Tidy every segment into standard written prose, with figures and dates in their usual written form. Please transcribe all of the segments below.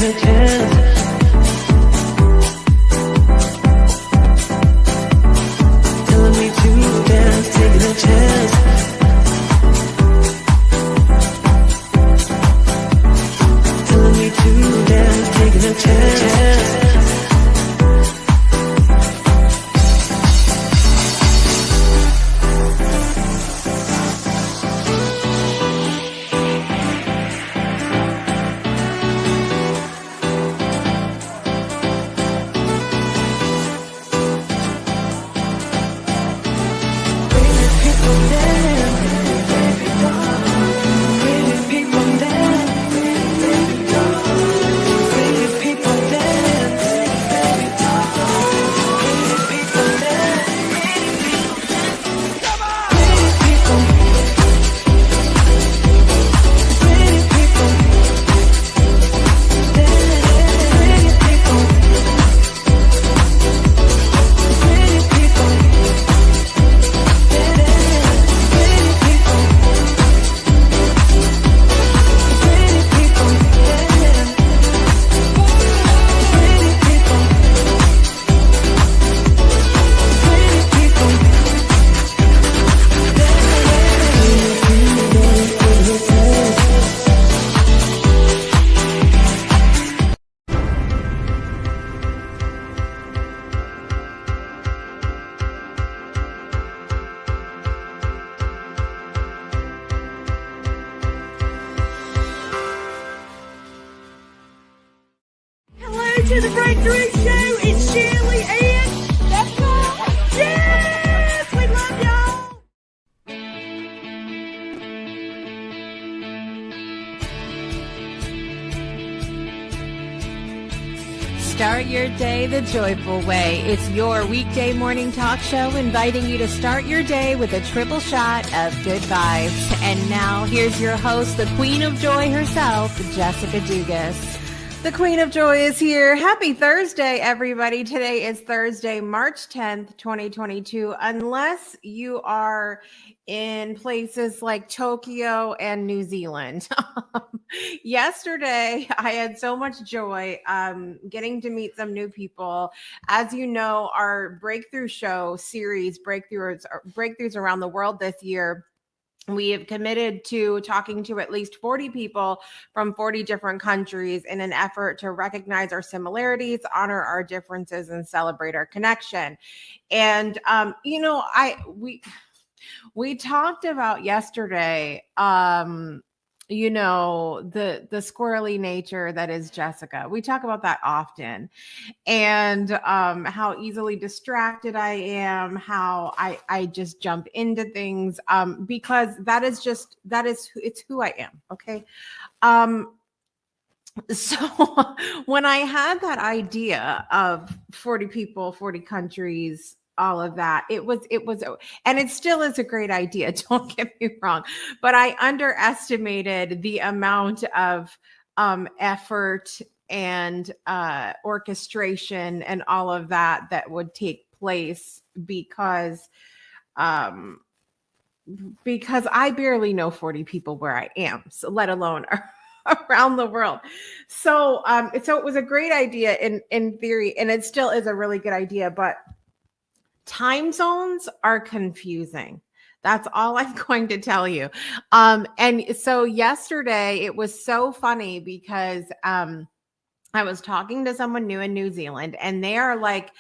a chance. Telling me to dance, taking a chance. Telling me to dance, taking a chance. To the Breakthrough Show, it's Shirley and Jessica. Yes, we love y'all. Start your day the joyful way. It's your weekday morning talk show inviting you to start your day with a triple shot of good vibes. And now here's your host, the Queen of Joy herself, Jessica Dugas. The Queen of Joy is here. Happy Thursday, everybody. Today is Thursday, March 10th, 2022. Unless you are in places like Tokyo and New Zealand. Yesterday, I had so much joy getting to meet some new people. As you know, our Breakthrough Show series, Breakthroughs Around the World this year, we have committed to talking to at least 40 people from 40 different countries in an effort to recognize our similarities, honor our differences, and celebrate our connection. And, we talked about yesterday, the squirrely nature that is Jessica. We talk about that often, and how easily distracted I am, how I just jump into things, because it's who I am. Okay. So when I had that idea of 40 people, 40 countries, all of that, it was, and it still is a great idea. Don't get me wrong, but I underestimated the amount of effort and orchestration and all of that would take place because I barely know 40 people where I am, so let alone around the world. So it was a great idea in theory, and it still is a really good idea, but time zones are confusing. That's all I'm going to tell you. And so yesterday it was so funny because I was talking to someone new in New Zealand, and they are like,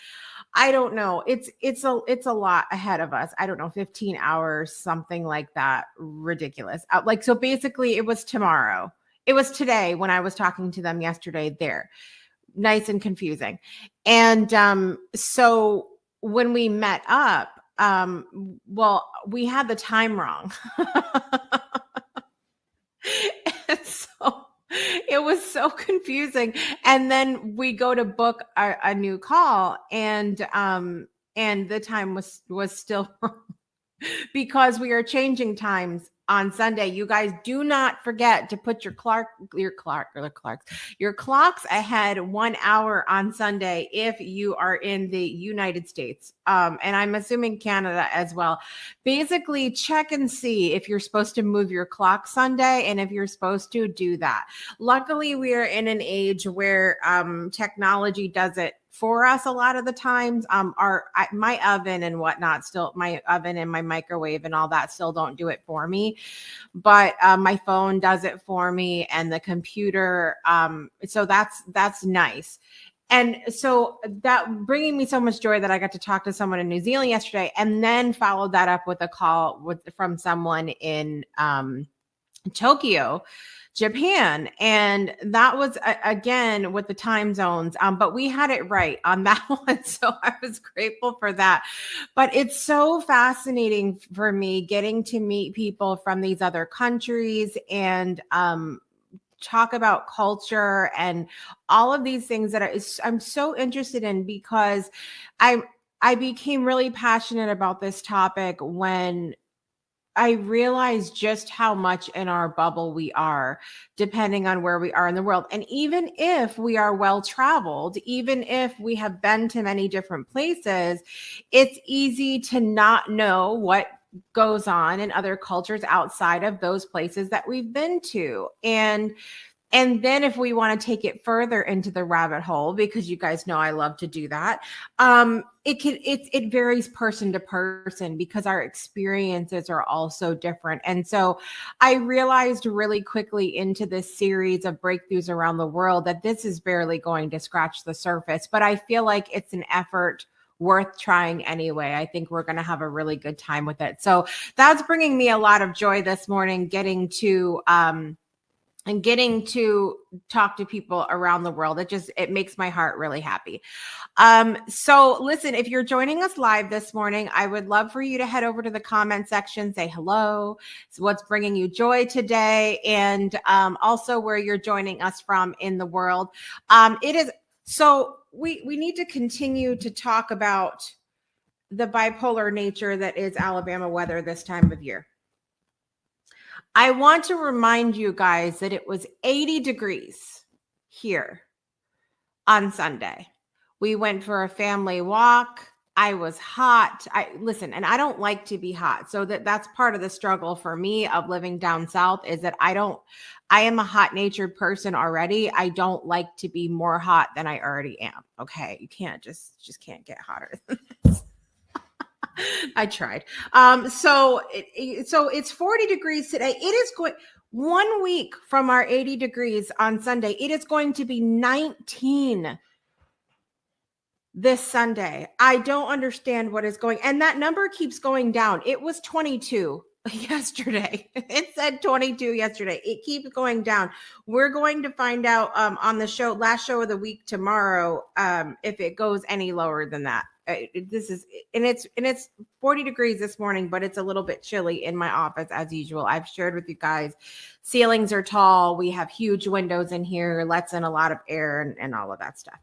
I don't know, it's a lot ahead of us. I don't know, 15 hours, something like that. Ridiculous. So basically it was tomorrow. It was today when I was talking to them yesterday there. Nice and confusing. And so when we met up, we had the time wrong. And so it was so confusing. And then we go to book a new call, and the time was still wrong because we are changing times on Sunday. You guys do not forget to put your clocks ahead 1 hour on Sunday if you are in the United States. And I'm assuming Canada as well. Basically, check and see if you're supposed to move your clock Sunday and if you're supposed to do that. Luckily, we are in an age where technology does it for us a lot of the times. My oven and whatnot, still my oven and my microwave and all that still don't do it for me, but my phone does it for me and the computer. So that's nice. And so that bringing me so much joy that I got to talk to someone in New Zealand yesterday, and then followed that up with a call from someone in Tokyo, Japan. And that was again with the time zones, but we had it right on that one. So I was grateful for that. But it's so fascinating for me getting to meet people from these other countries and talk about culture and all of these things that I'm so interested in, because I became really passionate about this topic when I realized just how much in our bubble we are, depending on where we are in the world. And even if we are well traveled, even if we have been to many different places, it's easy to not know what goes on in other cultures outside of those places that we've been to. And then if we want to take it further into the rabbit hole, because you guys know I love to do that, it varies person to person because our experiences are all so different. And so I realized really quickly into this series of breakthroughs around the world that this is barely going to scratch the surface, but I feel like it's an effort worth trying anyway. I think we're going to have a really good time with it. So that's bringing me a lot of joy this morning, getting to talk to people around the world. It makes my heart really happy. So listen, if you're joining us live this morning, I would love for you to head over to the comment section, say hello. So what's bringing you joy today? And also where you're joining us from in the world. So we need to continue to talk about the bipolar nature that is Alabama weather this time of year. I want to remind you guys that it was 80 degrees here on Sunday. We went for a family walk. I was hot. Listen, and I don't like to be hot. So that's part of the struggle for me of living down south, is that I am a hot-natured person already. I don't like to be more hot than I already am. Okay. You can't just can't get hotter than this. I tried. So it's 40 degrees today. It is going 1 week from our 80 degrees on Sunday. It is going to be 19 this Sunday. I don't understand what is going, and that number keeps going down. It was 22 yesterday. It said 22 yesterday. It keeps going down. We're going to find out on the last show of the week tomorrow if it goes any lower than that. It's 40 degrees this morning, but it's a little bit chilly in my office as usual. I've shared with you guys, ceilings are tall. We have huge windows in here, lets in a lot of air and all of that stuff.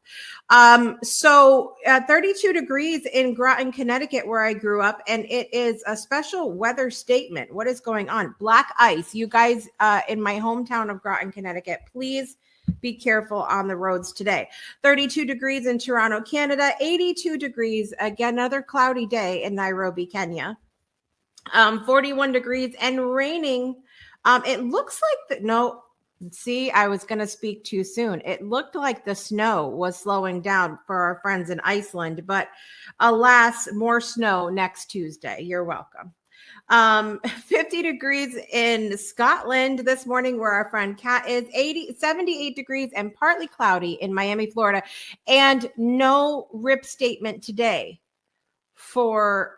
So 32 degrees in Groton, Connecticut, where I grew up, and it is a special weather statement. What is going on? Black ice. You guys in my hometown of Groton, Connecticut, please be careful on the roads today. 32 degrees in Toronto, Canada. 82 degrees, again, another cloudy day in Nairobi, Kenya. 41 degrees and raining. It looks like I was going to speak too soon. It looked like the snow was slowing down for our friends in Iceland, but alas, more snow next Tuesday. You're welcome. 50 degrees in Scotland this morning, where our friend Kat is. 78 degrees and partly cloudy in Miami, Florida. And no rip statement today for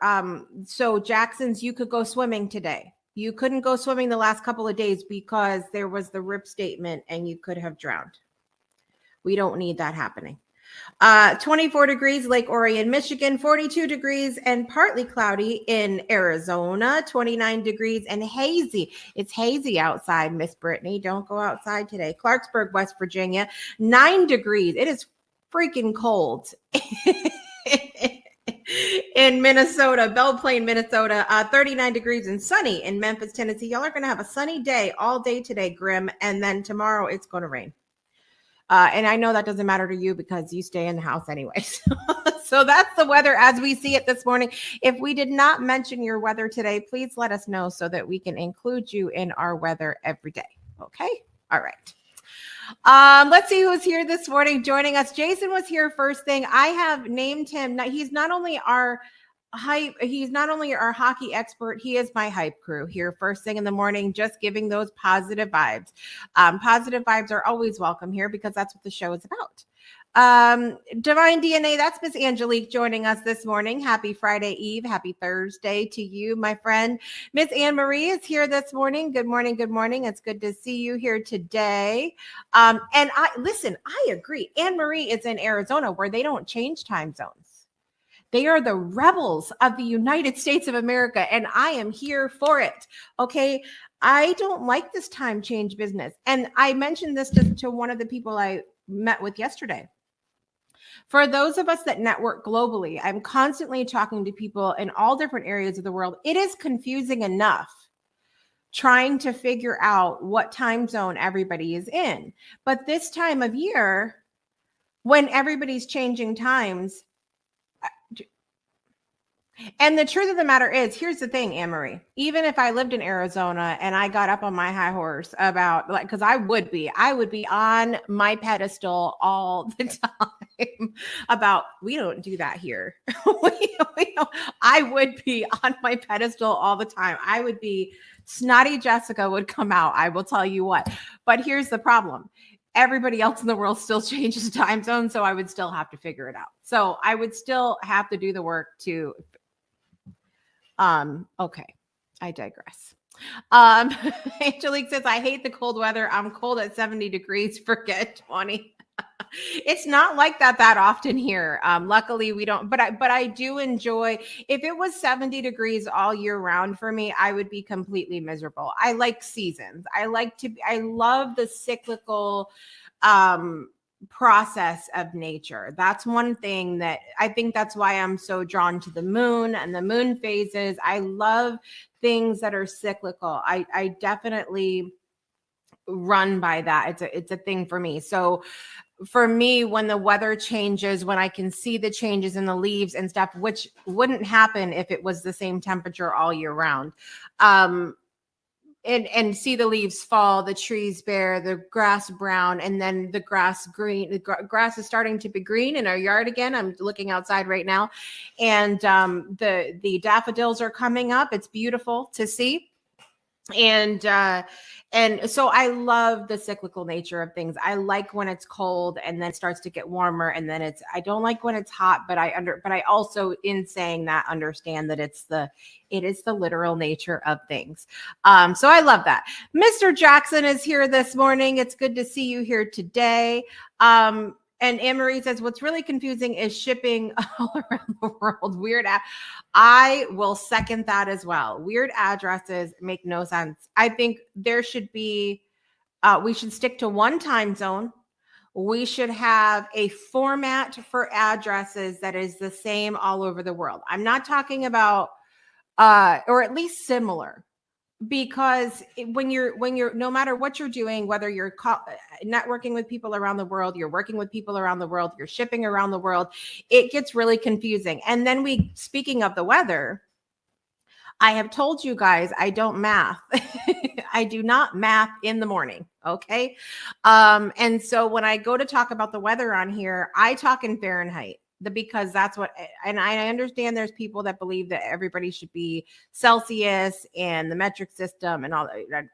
so Jackson's, you could go swimming today. You couldn't go swimming the last couple of days because there was the rip statement and you could have drowned. We don't need that happening. 24 degrees, Lake Orion, Michigan. 42 degrees and partly cloudy in Arizona. 29 degrees and hazy. It's hazy outside, Miss Brittany. Don't go outside today. Clarksburg, West Virginia. 9 degrees. It is freaking cold in Minnesota, Belle Plaine, Minnesota, 39 degrees and sunny in Memphis, Tennessee. Y'all are going to have a sunny day all day today, Grim. And then tomorrow it's going to rain. And I know that doesn't matter to you because you stay in the house anyway. So that's the weather as we see it this morning. If we did not mention your weather today, please let us know so that we can include you in our weather every day. Okay. All right. Let's see who's here this morning joining us. Jason was here first thing. I have named him. He's not only our hockey expert, he is my hype crew here first thing in the morning, just giving those positive vibes. Positive vibes are always welcome here because that's what the show is about. Divine DNA, that's Miss Angelique joining us this morning. Happy Friday Eve. Happy Thursday to you, my friend. Miss Anne Marie is here this morning. Good morning. Good morning. It's good to see you here today. And I agree. Anne Marie is in Arizona where they don't change time zones. They are the rebels of the United States of America, and I am here for it. Okay. I don't like this time change business. And I mentioned this to one of the people I met with yesterday. For those of us that network globally, I'm constantly talking to people in all different areas of the world. It is confusing enough trying to figure out what time zone everybody is in. But this time of year, when everybody's changing times, and the truth of the matter is, here's the thing, Anne-Marie, even if I lived in Arizona and I got up on my high horse about, like, because I would be on my pedestal all the time about, we don't do that here. I would be on my pedestal all the time. I would be, snotty Jessica would come out. I will tell you what. But here's the problem. Everybody else in the world still changes time zone, so I would still have to figure it out. So I would still have to do the work to okay, I digress. Angelique says, I hate the cold weather. I'm cold at 70 degrees. Forget 20. It's not like that often here. Luckily we don't, but I do enjoy, if it was 70 degrees all year round for me, I would be completely miserable. I like seasons. I love the cyclical, process of nature. That's one thing that I think that's why I'm so drawn to the moon and the moon phases. I love things that are cyclical. I definitely run by that. It's a thing for me. So for me, when the weather changes, when I can see the changes in the leaves and stuff, which wouldn't happen if it was the same temperature all year round, and see the leaves fall, the trees bare, the grass brown, and then the grass green. The grass is starting to be green in our yard again. I'm looking outside right now, and the daffodils are coming up. It's beautiful to see. And so I love the cyclical nature of things. I like when it's cold and then it starts to get warmer, and then I don't like when it's hot, but I also, in saying that, understand that it is the literal nature of things. So I love that. Mr. Jackson is here this morning. It's good to see you here today. And Anne-Marie says, what's really confusing is shipping all around the world. Weird. I will second that as well. Weird addresses make no sense. I think there should be, we should stick to one time zone. We should have a format for addresses that is the same all over the world. I'm not talking about, or at least similar. Because when you're no matter what you're doing, whether you're networking with people around the world, you're working with people around the world, you're shipping around the world, it gets really confusing. And then speaking of the weather, I have told you guys, I don't math. I do not math in the morning. Okay. And so when I go to talk about the weather on here, I talk in Fahrenheit. Because that's what, and I understand there's people that believe that everybody should be Celsius and the metric system and all that.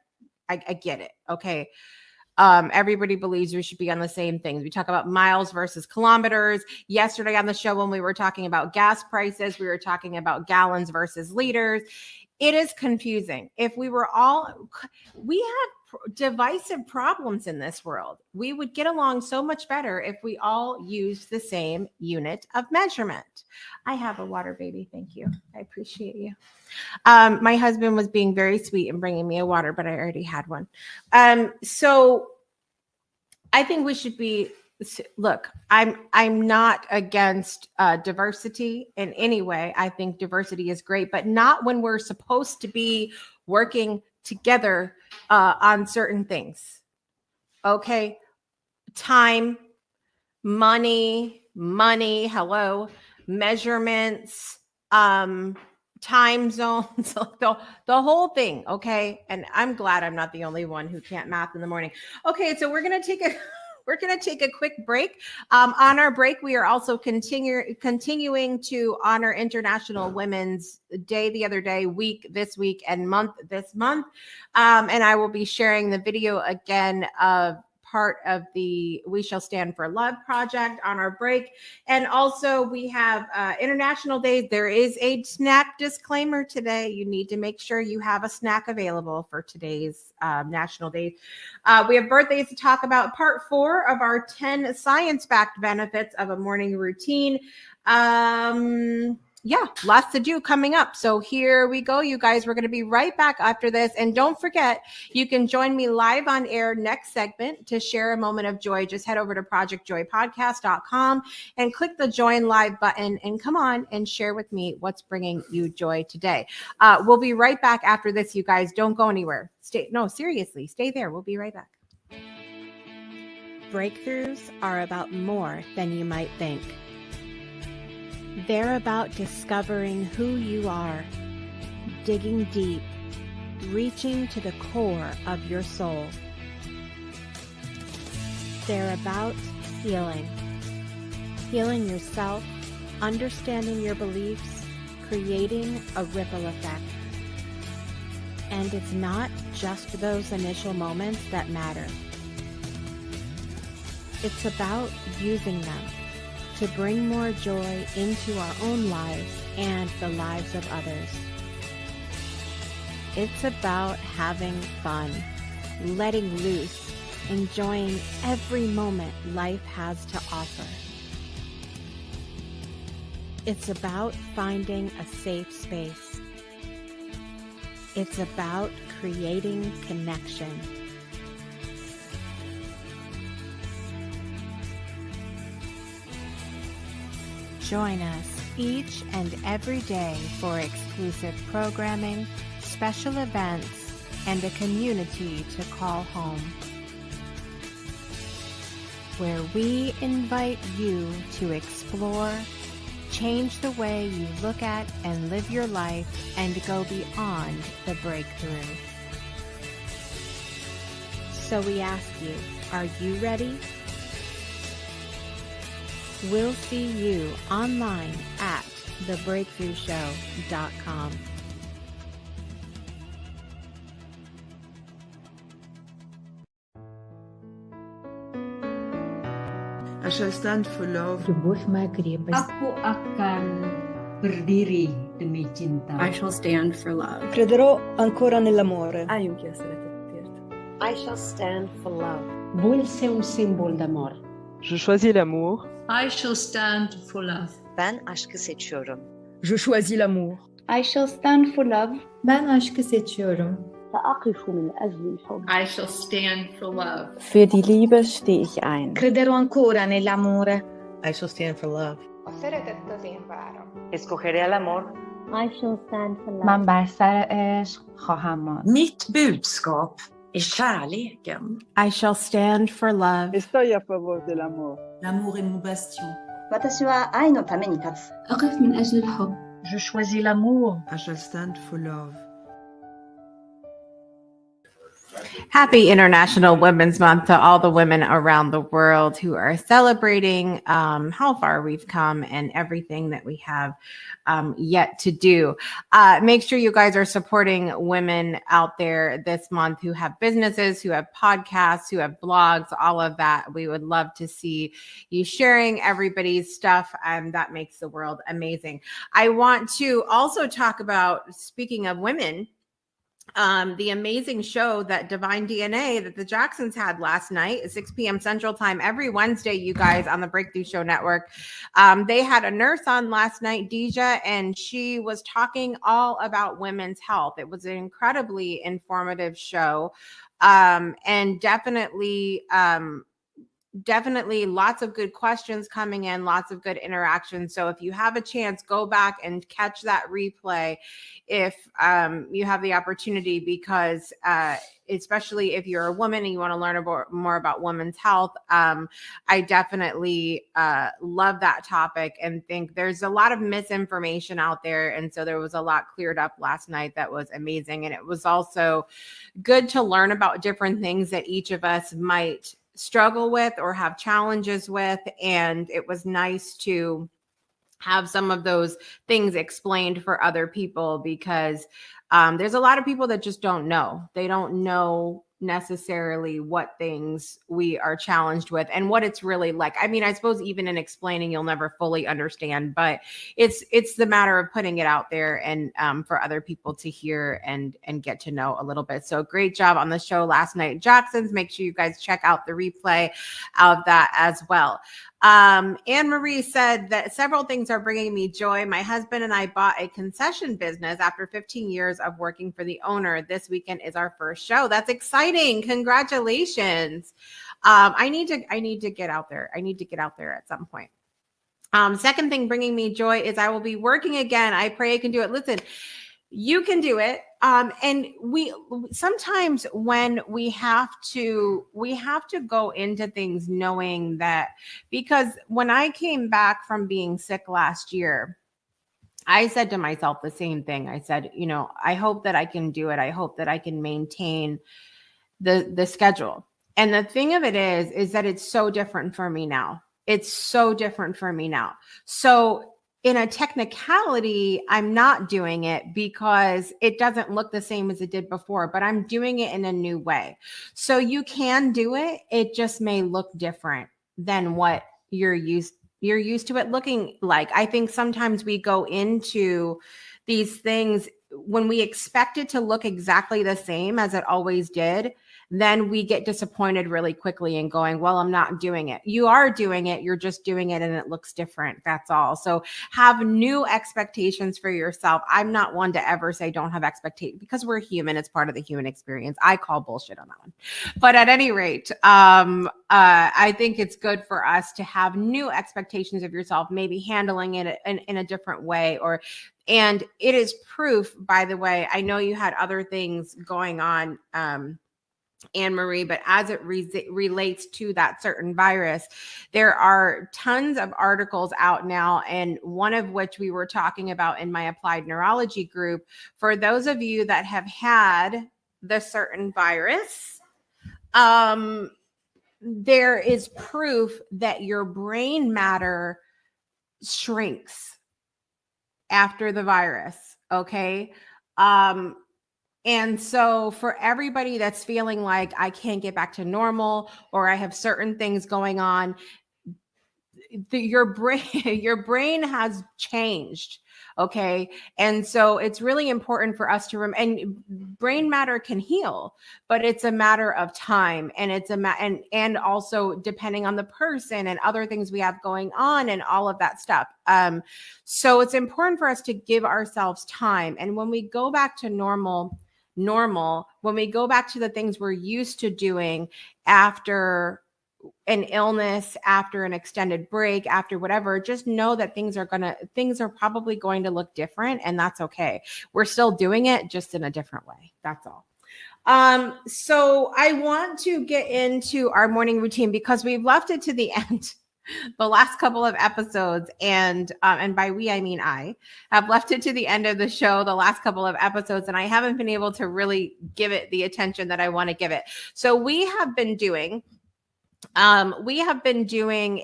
I get it. Okay. Everybody believes we should be on the same things. We talk about miles versus kilometers. Yesterday on the show, when we were talking about gas prices, we were talking about gallons versus liters. It is confusing. If we have divisive problems in this world. We would get along so much better if we all used the same unit of measurement. I have a water baby. Thank you. I appreciate you. My husband was being very sweet and bringing me a water, but I already had one. So I think we should be Look, I'm not against diversity in any way. I think diversity is great, but not when we're supposed to be working together on certain things. Okay, time, money, hello, measurements, time zones, the whole thing. Okay, and I'm glad I'm not the only one who can't math in the morning. Okay, so we're gonna take a quick break. On our break, we are also continuing to honor International Women's Day the other day, week this week, and month this month. And I will be sharing the video again of part of the We Shall Stand for Love project on our break. And also we have International Day. There is a snack disclaimer today. You need to make sure you have a snack available for today's National Day. We have birthdays to talk about. Part 4 of our 10 science-backed benefits of a morning routine. Yeah, lots to do coming up. So here we go, you guys. We're going to be right back after this. And don't forget, you can join me live on air next segment to share a moment of joy. Just head over to projectjoypodcast.com and click the join live button and come on and share with me what's bringing you joy today. We'll be right back after this, you guys. Don't go anywhere. Seriously, stay there. We'll be right back. Breakthroughs are about more than you might think. They're about discovering who you are, digging deep, reaching to the core of your soul. They're about healing yourself, understanding your beliefs, creating a ripple effect. And it's not just those initial moments that matter. It's about using them to bring more joy into our own lives and the lives of others. It's about having fun, letting loose, enjoying every moment life has to offer. It's about finding a safe space. It's about creating connection. Join us each and every day for exclusive programming, special events, and a community to call home, where we invite you to explore, change the way you look at and live your life, and go beyond the breakthrough. So we ask you, are you ready? We'll see you online at thebreakthroughshow.com. I shall stand for love. Любовь моя крепость. Aku akan berdiri demi cinta. I shall stand for love. Crederò ancora nell'amore. Hai un chiasso I shall stand for love. Vull ser un símbol d'amor. Je choisis l'amour. I shall stand for love. Ben aşkı seçiyorum. Je choisis l'amour. I shall stand for love. Ben aşkı seçiyorum. I shall stand for love. Für die Liebe stehe ich ein. Crederò ancora nell'amore. I shall stand for love. Escogeré al amor. I shall stand for love. من بر سر عشق خواهم ماند. Mitt budskap är kärleken. I shall stand for love. Estoy a favor del amor. L'amour est mon bastion. 私は愛のために立つ。أقف من أجل الحب. Je choisis l'amour. I shall stand for love. Happy International Women's Month to all the women around the world who are celebrating how far we've come and everything that we have yet to do. Make sure you guys are supporting women out there this month who have businesses, who have podcasts, who have blogs, all of that. We would love to see you sharing everybody's stuff. That makes the world amazing. I want to also talk about, speaking of women, the amazing show that Divine DNA that the Jacksons had last night at 6 p.m. Central Time every Wednesday, you guys, on the Breakthrough Show Network. They had a nurse on last night, Deja, and she was talking all about women's health. It was an incredibly informative show, and definitely definitely lots of good questions coming in, lots of good interaction. So if you have a chance, go back and catch that replay if you have the opportunity, because especially if you're a woman and you want to learn more about women's health, I definitely love that topic and think there's a lot of misinformation out there. And so there was a lot cleared up last night that was amazing. And it was also good to learn about different things that each of us might struggle with or have challenges with. And it was nice to have some of those things explained for other people, because there's a lot of people that just don't know. They don't know necessarily what things we are challenged with and what it's really like. I mean, I suppose even in explaining, you'll never fully understand, but it's the matter of putting it out there and for other people to hear and get to know a little bit. So great job on the show last night, Jackson's. Make sure you guys check out the replay of that as well. Anne Marie said that several things are bringing me joy. My husband and I bought a concession business after 15 years of working for the owner. This weekend is our first show. That's exciting. Congratulations. I need to get out there. I need to get out there at some point. Second thing bringing me joy is I will be working again. I pray I can do it. Listen, you can do it. And we sometimes when we have to go into things knowing that, because when I came back from being sick last year, I said to myself the same thing. I said, you know, I hope that I can do it. I hope that I can maintain the schedule. And the thing of it is that it's so different for me now. It's so different for me now. So in a technicality, I'm not doing it because it doesn't look the same as it did before, but I'm doing it in a new way. So you can do it. It just may look different than what you're used to it looking like. I think sometimes we go into these things when we expect it to look exactly the same as it always did. Then we get disappointed really quickly and going, well, I'm not doing it. You are doing it. You're just doing it and it looks different. That's all. So have new expectations for yourself. I'm not one to ever say don't have expectations, because we're human. It's part of the human experience. I call bullshit on that one. But at any rate, I think it's good for us to have new expectations of yourself, maybe handling it in a different way, and it is proof, by the way. I know you had other things going on, Anne Marie, but as it relates to that certain virus, there are tons of articles out now, and one of which we were talking about in my applied neurology group. For those of you that have had the certain virus, there is proof that your brain matter shrinks after the virus. Okay. And so for everybody that's feeling like I can't get back to normal, or I have certain things going on, your brain has changed. Okay. And so it's really important for us to and brain matter can heal, but it's a matter of time, and it's and also depending on the person and other things we have going on and all of that stuff. So it's important for us to give ourselves time. And when we go back to normal, when we go back to the things we're used to doing after an illness, after an extended break, after whatever, just know that things are probably going to look different, and that's okay. We're still doing it, just in a different way. That's all. So I want to get into our morning routine because we've left it to the end. The last couple of episodes, and by we, I mean I have left it to the end of the show, the last couple of episodes, and I haven't been able to really give it the attention that I want to give it. So we have been doing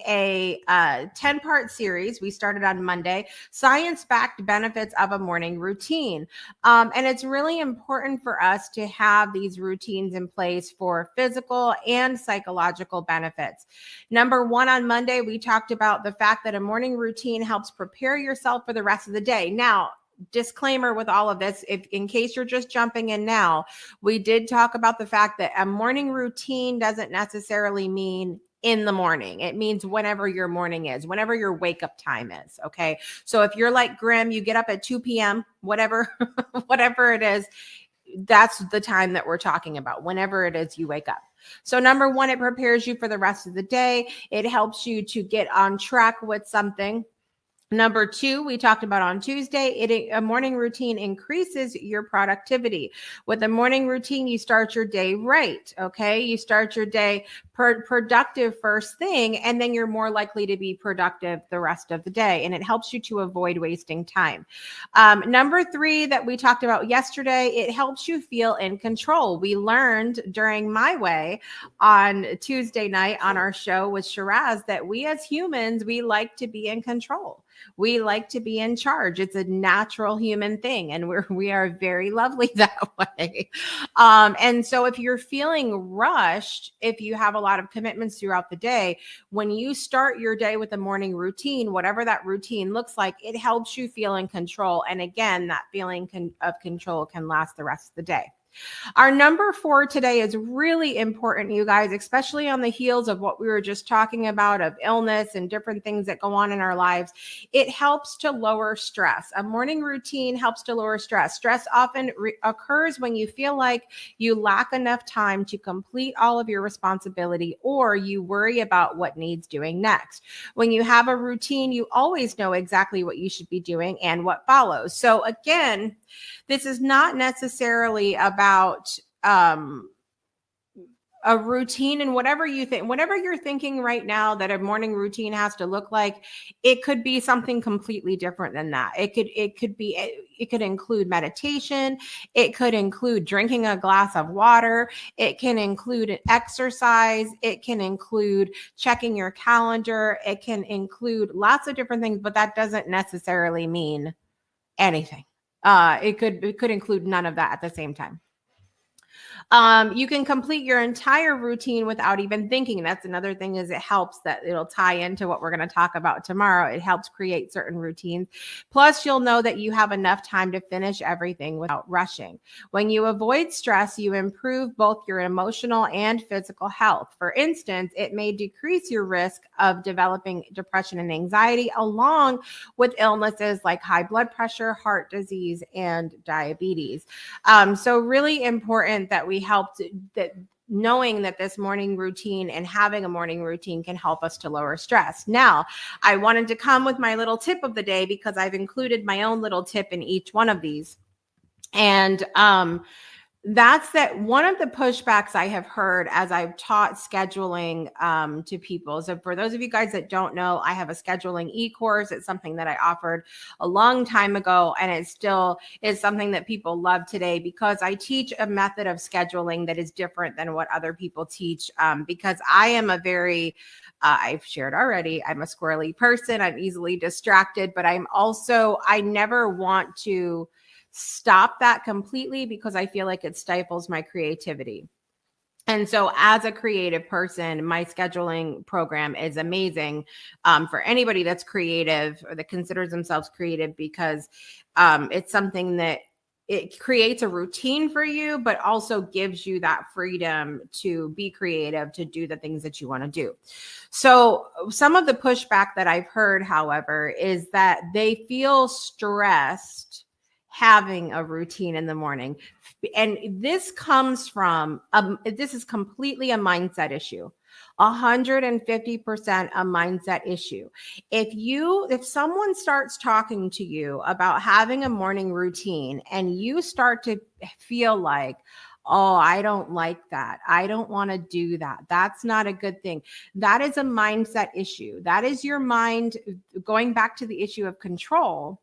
a 10-part series. We started on Monday, science-backed benefits of a morning routine. And it's really important for us to have these routines in place for physical and psychological benefits. Number one, on Monday, we talked about the fact that a morning routine helps prepare yourself for the rest of the day. Now, disclaimer with all of this, if in case you're just jumping in now, we did talk about the fact that a morning routine doesn't necessarily mean in the morning. It means whenever your morning is, whenever your wake up time is. Okay. So if you're like Grim, you get up at 2 p.m., whatever it is, that's the time that we're talking about, whenever it is you wake up. So number one, it prepares you for the rest of the day. It helps you to get on track with something. Number two, we talked about on Tuesday, a morning routine increases your productivity. With a morning routine, you start your day right, okay? You start your day productive first thing, and then you're more likely to be productive the rest of the day, and it helps you to avoid wasting time. Number three that we talked about yesterday, it helps you feel in control. We learned during My Way on Tuesday night on our show with Shiraz that we as humans, we like to be in control. We like to be in charge. It's a natural human thing, and we are very lovely that way. And so if you're feeling rushed, if you have a lot of commitments throughout the day, when you start your day with a morning routine, whatever that routine looks like, it helps you feel in control. And again, that feeling of control can last the rest of the day. Our number 4 today is really important, you guys, especially on the heels of what we were just talking about of illness and different things that go on in our lives. It helps to lower stress. A morning routine helps to lower stress. Stress often occurs when you feel like you lack enough time to complete all of your responsibility, or you worry about what needs doing next. When you have a routine, you always know exactly what you should be doing and what follows. So again, this is not necessarily about a routine, and whatever you think, whatever you're thinking right now that a morning routine has to look like, it could be something completely different than that. It could include meditation. It could include drinking a glass of water. It can include an exercise. It can include checking your calendar. It can include lots of different things, but that doesn't necessarily mean anything. It could include none of that at the same time. You can complete your entire routine without even thinking. That's another thing, is it helps that it'll tie into what we're going to talk about tomorrow. It helps create certain routines. Plus, you'll know that you have enough time to finish everything without rushing. When you avoid stress, you improve both your emotional and physical health. For instance, it may decrease your risk of developing depression and anxiety, along with illnesses like high blood pressure, heart disease, and diabetes. So really important that we help that knowing that this morning routine and having a morning routine can help us to lower stress. Now, I wanted to come with my little tip of the day because I've included my own little tip in each one of these. And that's that one of the pushbacks I have heard as I've taught scheduling to people. So for those of you guys that don't know, I have a scheduling e-course. It's something that I offered a long time ago, and it still is something that people love today because I teach a method of scheduling that is different than what other people teach, because I am a very I've shared already, I'm a squirrely person. I'm easily distracted, but I never want to stop that completely because I feel like it stifles my creativity. And so as a creative person, my scheduling program is amazing for anybody that's creative or that considers themselves creative, because it's something that it creates a routine for you, but also gives you that freedom to be creative, to do the things that you want to do. So some of the pushback that I've heard, however, is that they feel stressed having a routine in the morning. And this comes from, this is completely a mindset issue, 150% a mindset issue. If someone starts talking to you about having a morning routine and you start to feel like, oh, I don't like that, I don't want to do that, that's not a good thing, that is a mindset issue. That is your mind going back to the issue of control.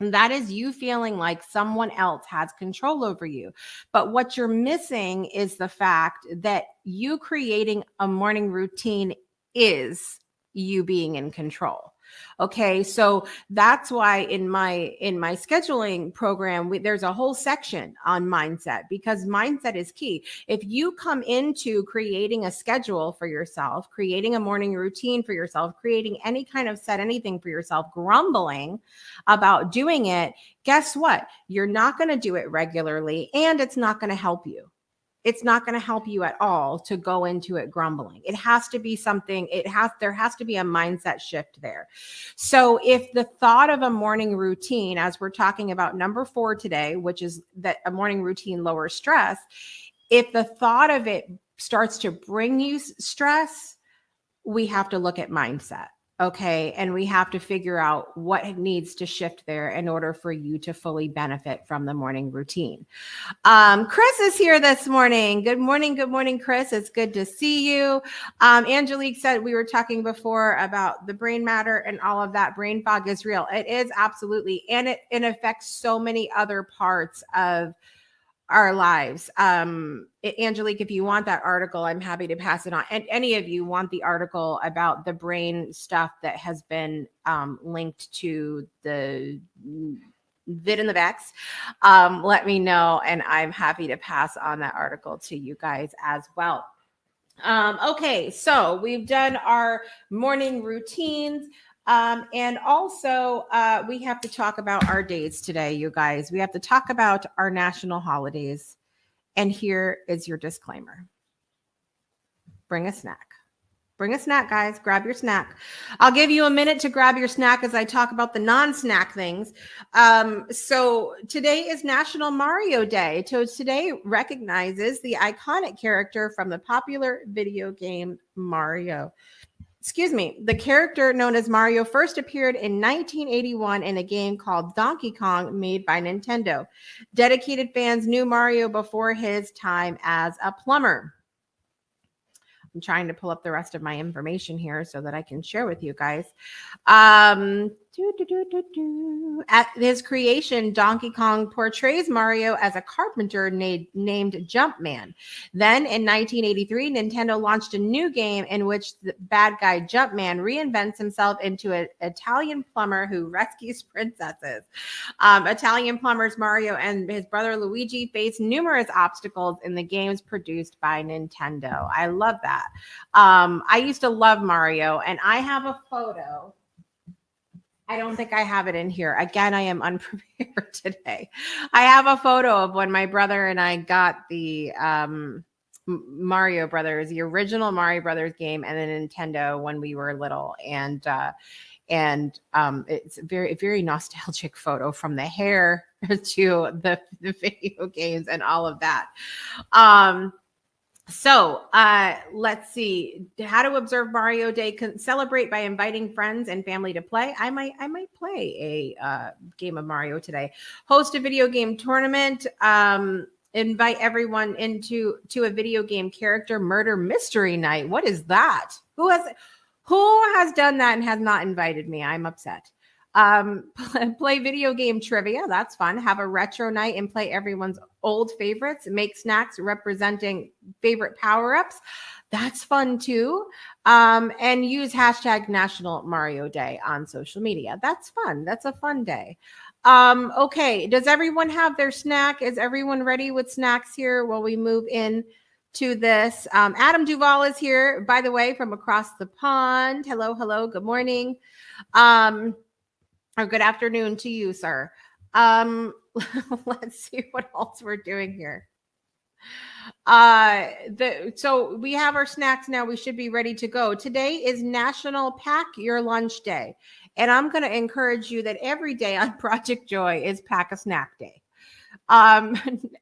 That is you feeling like someone else has control over you. But what you're missing is the fact that you creating a morning routine is you being in control. Okay, so that's why in my scheduling program, there's a whole section on mindset, because mindset is key. If you come into creating a schedule for yourself, creating a morning routine for yourself, creating any kind of set anything for yourself, grumbling about doing it, guess what? You're not going to do it regularly, and it's not going to help you. It's not going to help you at all to go into it grumbling. It has to be something, there has to be a mindset shift there. So if the thought of a morning routine, as we're talking about number 4 today, which is that a morning routine lowers stress, if the thought of it starts to bring you stress, we have to look at mindset. Okay. And we have to figure out what needs to shift there in order for you to fully benefit from the morning routine. Chris is here this morning. Good morning. Good morning, Chris. It's good to see you. Angelique said we were talking before about the brain matter and all of that. Brain fog is real. It is absolutely. And it affects so many other parts of our lives. Angelique, if you want that article, I'm happy to pass it on. And any of you want the article about the brain stuff that has been linked to the vid in the Vex, let me know. And I'm happy to pass on that article to you guys as well. Okay, so we've done our morning routines. And also, we have to talk about our days today, you guys. We have to talk about our national holidays. And here is your disclaimer. Bring a snack. Bring a snack, guys. Grab your snack. I'll give you a minute to grab your snack as I talk about the non-snack things. So today is National Mario Day. So today recognizes the iconic character from the popular video game Mario. Excuse me, the character known as Mario first appeared in 1981 in a game called Donkey Kong made by Nintendo. Dedicated fans knew Mario before his time as a plumber. I'm trying to pull up the rest of my information here so that I can share with you guys. At his creation, Donkey Kong portrays Mario as a carpenter named Jumpman. Then in 1983, Nintendo launched a new game in which the bad guy Jumpman reinvents himself into an Italian plumber who rescues princesses. Italian plumbers Mario and his brother Luigi face numerous obstacles in the games produced by Nintendo. I love that. I used to love Mario, and I have a photo. I don't think I have it in here. Again, I am unprepared today. I have a photo of when my brother and I got the Mario Brothers, the original Mario Brothers game, and the Nintendo when we were little. And it's a very, very nostalgic photo, from the hair to the video games and all of that. So let's see how to observe Mario Day. Celebrate by inviting friends and family to play. I might play a game of Mario today. Host a video game tournament. Invite everyone into a video game character murder mystery night. What is that? Who has done that and has not invited me? I'm upset. Play video game trivia. That's fun. Have a retro night and play everyone's old favorites. Make snacks representing favorite power-ups. That's fun too. And use hashtag National Mario Day on social media. That's fun. That's a fun day. Okay. Does everyone have their snack? Is everyone ready with snacks here while we move in to this? Adam Duvall is here, by the way, from across the pond. Hello. Hello. Good morning. Or good afternoon to you, sir. Let's see what else we're doing here. So we have our snacks now. We should be ready to go. Today is National Pack Your Lunch Day. And I'm going to encourage you that every day on Project Joy is Pack a Snack Day.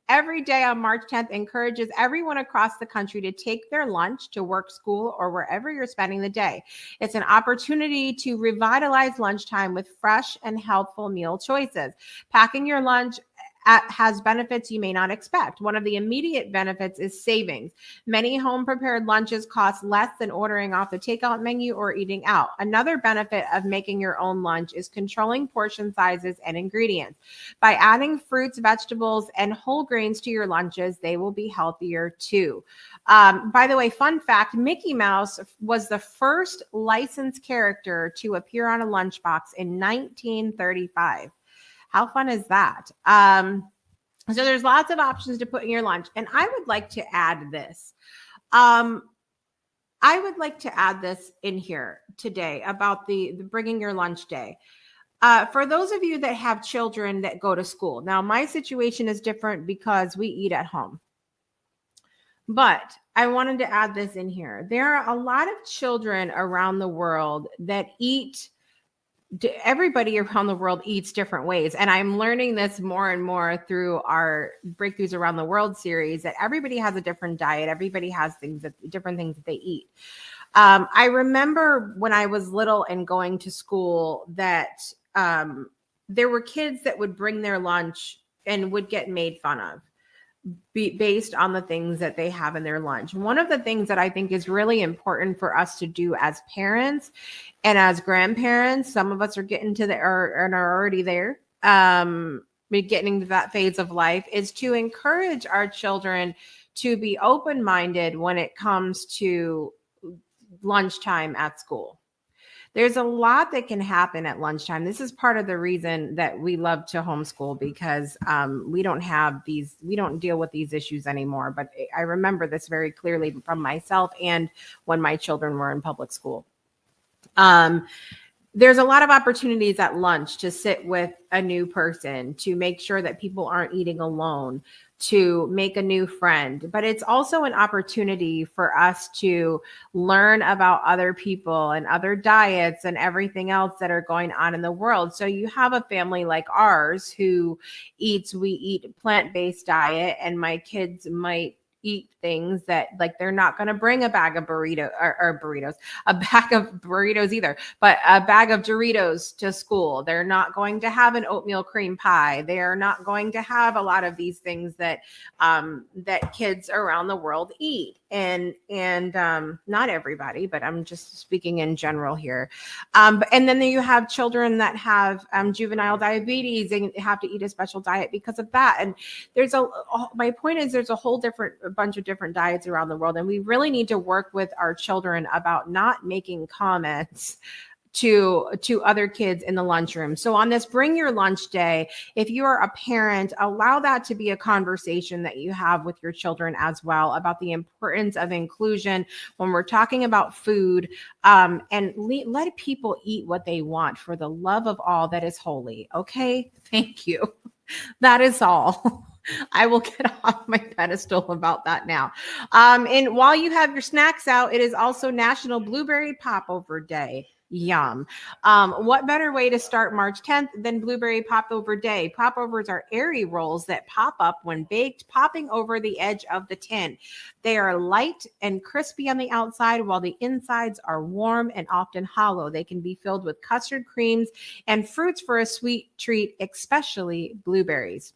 Every day on March 10th encourages everyone across the country to take their lunch to work, school, or wherever you're spending the day. It's an opportunity to revitalize lunchtime with fresh and healthful meal choices. Packing your lunch has benefits you may not expect. One of the immediate benefits is savings. Many home-prepared lunches cost less than ordering off the takeout menu or eating out. Another benefit of making your own lunch is controlling portion sizes and ingredients. By adding fruits, vegetables, and whole grains to your lunches, they will be healthier too. By the way, fun fact, Mickey Mouse was the first licensed character to appear on a lunchbox in 1935. How fun is that? So there's lots of options to put in your lunch. And I would like to add this. I would like to add this in here today about the bringing your lunch day. For those of you that have children that go to school. Now, my situation is different because we eat at home. But I wanted to add this in here. There are a lot of children around the world that eat everybody around the world eats different ways. And I'm learning this more and more through our Breakthroughs Around the World series, that everybody has a different diet. Everybody has different things that they eat. I remember when I was little and going to school that there were kids that would bring their lunch and would get made fun of based on the things that they have in their lunch. One of the things that I think is really important for us to do as parents and as grandparents, some of us are getting to and are already there, getting to that phase of life, is to encourage our children to be open-minded when it comes to lunchtime at school. There's a lot that can happen at lunchtime. This is part of the reason that we love to homeschool, because we don't deal with these issues anymore. But I remember this very clearly from myself and when my children were in public school. There's a lot of opportunities at lunch to sit with a new person, to make sure that people aren't eating alone, to make a new friend. But it's also an opportunity for us to learn about other people and other diets and everything else that are going on in the world. So you have a family like ours who we eat plant-based diet, and my kids might eat things that, like, they're not going to bring a bag of a bag of burritos either, but a bag of Doritos to school. They're not going to have an oatmeal cream pie. They are not going to have a lot of these things that that kids around the world eat. And not everybody, but I'm just speaking in general here. And then you have children that have juvenile diabetes and have to eat a special diet because of that. And my point is, there's a whole bunch of different diets around the world, and we really need to work with our children about not making comments to other kids in the lunchroom. So on this Bring Your Lunch Day, if you are a parent, allow that to be a conversation that you have with your children as well, about the importance of inclusion when we're talking about food, and let people eat what they want for the love of all that is holy. Okay, thank you. That is all. I will get off my pedestal about that now. And while you have your snacks out, it is also National Blueberry Popover Day. Yum. What better way to start March 10th than Blueberry Popover Day? Popovers are airy rolls that pop up when baked, popping over the edge of the tin. They are light and crispy on the outside, while the insides are warm and often hollow. They can be filled with custard creams and fruits for a sweet treat, especially blueberries.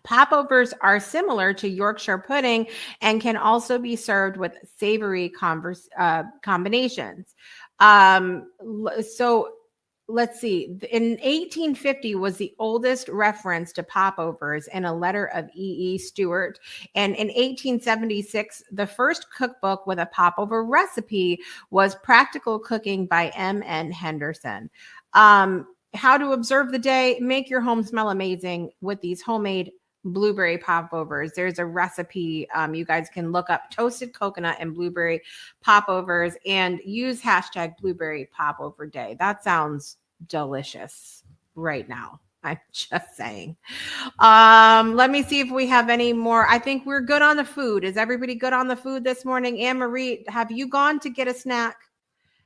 Popovers are similar to Yorkshire pudding and can also be served with savory combinations. So let's see. In 1850 was the oldest reference to popovers in a letter of E.E. Stewart. And in 1876, the first cookbook with a popover recipe was Practical Cooking by M.N. Henderson. How to observe the day: make your home smell amazing with these homemade blueberry popovers. There's a recipe. You guys can look up toasted coconut and blueberry popovers and use hashtag blueberry popover day. That sounds delicious right now. I'm just saying. Let me see if we have any more. I think we're good on the food. Is everybody good on the food this morning? Anne-Marie, have you gone to get a snack?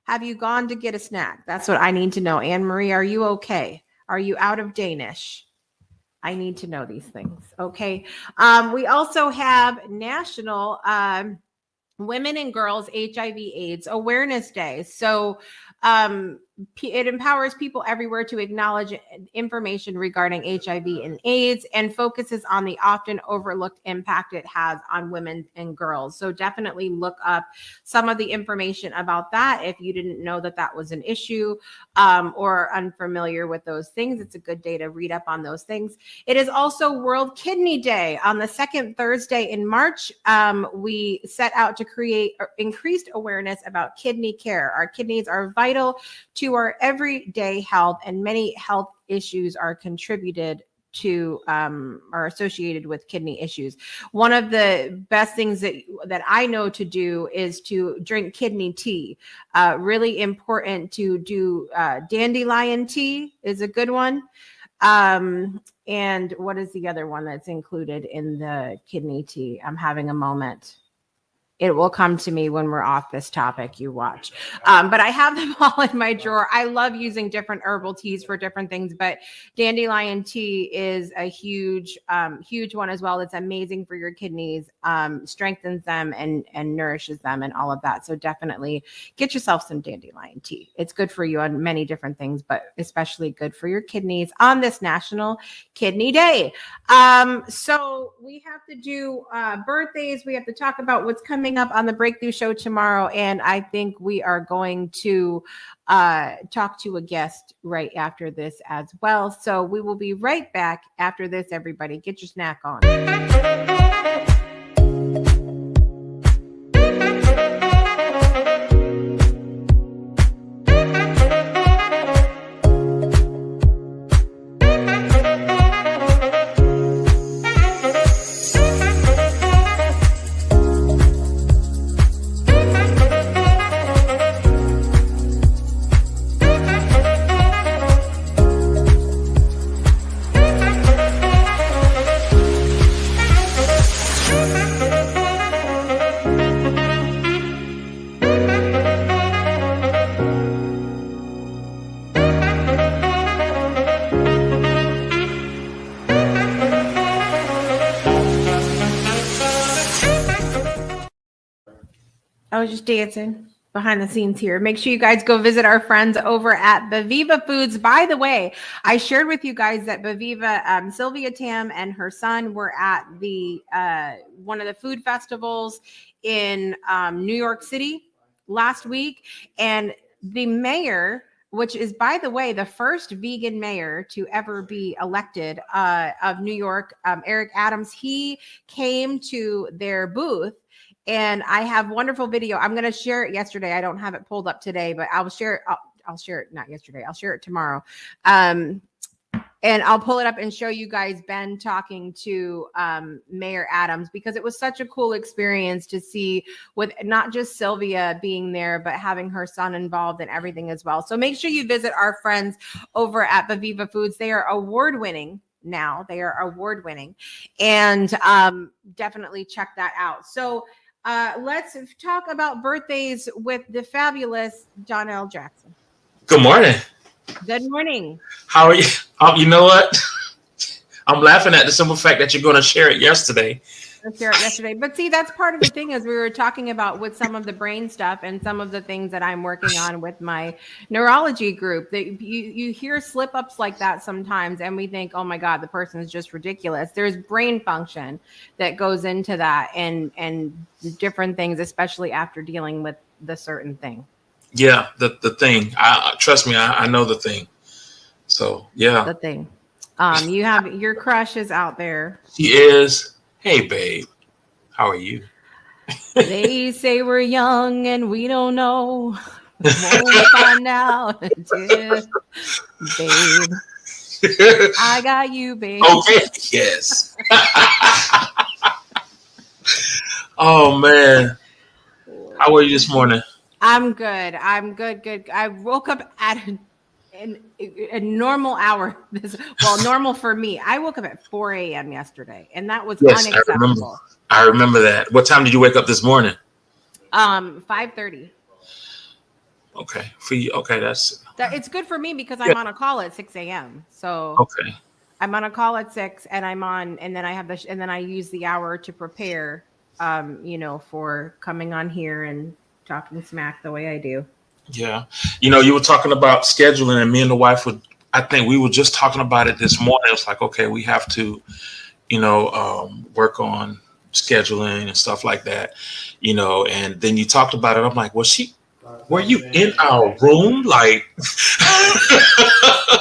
Have you gone to get a snack? That's what I need to know. Anne-Marie, are you okay? Are you out of Danish? I need to know these things. Okay. We also have National Women and Girls HIV/AIDS Awareness Day. So it empowers people everywhere to acknowledge information regarding HIV and AIDS, and focuses on the often overlooked impact it has on women and girls. So definitely look up some of the information about that if you didn't know that that was an issue, or unfamiliar with those things. It's a good day to read up on those things. It is also World Kidney Day. On the second Thursday in March, we set out to create increased awareness about kidney care. Our kidneys are vital to our everyday health, and many health issues are contributed to are associated with kidney issues. One of the best things that I know to do is to drink kidney tea. Really important to do. Dandelion tea is a good one. And what is the other one that's included in the kidney tea? I'm having a moment. it will come to me when we're off this topic, you watch. But I have them all in my drawer. I love using different herbal teas for different things, but dandelion tea is a huge one as well. It's amazing for your kidneys, strengthens them and nourishes them and all of that. So definitely get yourself some dandelion tea. It's good for you on many different things, but especially good for your kidneys on this National Kidney Day. So we have to do birthdays. We have to talk about what's coming up on the Breakthrough Show tomorrow. And I think we are going to talk to a guest right after this as well. So we will be right back after this, everybody. Get your snack on. I was just dancing behind the scenes here. Make sure you guys go visit our friends over at Beviva Foods. By the way, I shared with you guys that Beviva, Sylvia Tam and her son were at the one of the food festivals in New York City last week. And the mayor, which is, by the way, the first vegan mayor to ever be elected of New York, Eric Adams, he came to their booth. And I have wonderful video. I'm going to share it yesterday. I don't have it pulled up today, but I'll share it. I'll share it. Not yesterday. I'll share it tomorrow. And I'll pull it up and show you guys Ben talking to Mayor Adams, because it was such a cool experience to see, with not just Sylvia being there, but having her son involved and everything as well. So make sure you visit our friends over at Beviva Foods. They are award-winning. Now they are award-winning, and definitely check that out. So let's talk about birthdays with the fabulous Donnell Jackson. Good morning. Good morning. How are you? You know what? I'm laughing at the simple fact that you're going to share it yesterday. I shared it yesterday. But see, that's part of the thing, is we were talking about with some of the brain stuff and some of the things that I'm working on with my neurology group, that you hear slip ups like that sometimes, and we think, oh my God, the person is just ridiculous. There's brain function that goes into that, and different things, especially after dealing with the certain thing. Yeah, the thing. Trust me, I know the thing. So yeah, the thing. You have your crush is out there. She is. Hey, babe, how are you? They say we're young and we don't know. Won't find out until, babe. I got you, babe. Okay, yes. Oh man, how are you this morning? I'm good. I'm good. Good. I woke up at a normal hour. Normal for me. I woke up at 4 a.m. yesterday, and that was unacceptable. I remember that. What time did you wake up this morning? 5:30. Okay, for you. Okay, It's good for me because I'm on a call at 6 a.m. So okay, I'm on a call at 6, and I'm on, and then I have and then I use the hour to prepare, for coming on here and talking smack the way I do. Yeah. You were talking about scheduling, and me and the wife I think we were just talking about it this morning. It was like, okay, we have to, work on scheduling and stuff like that, and then you talked about it. I'm like, were you in our room? Like,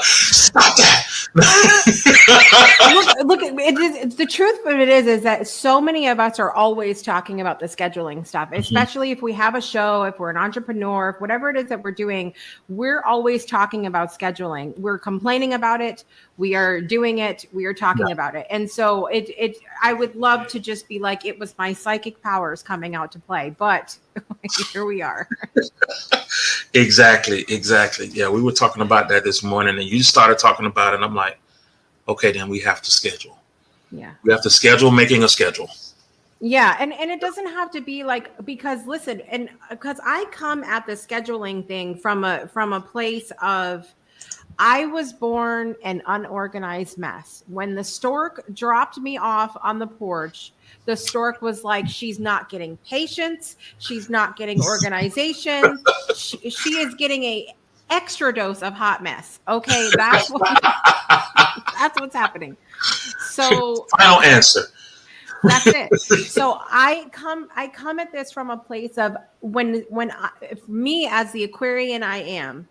stop that. look, it's the truth of it is that so many of us are always talking about the scheduling stuff, especially if we have a show, if we're an entrepreneur, if whatever it is that we're doing, we're always talking about scheduling. We're complaining about it. We are doing it. We are talking about it. And so I would love to just be like, it was my psychic powers coming out to play, but here we are. Exactly. Yeah, we were talking about that this morning, and you started talking about it, and I'm like, okay, then we have to schedule. Yeah. We have to schedule making a schedule. Yeah, and it doesn't have to be like, because listen, and because I come at the scheduling thing from a place of, I was born an unorganized mess. When the stork dropped me off on the porch, the stork was like, she's not getting patience, she's not getting organization, she is getting a extra dose of hot mess. Okay, that's what's happening. So final answer. That's it. So I come at this from a place of me as the Aquarian I am,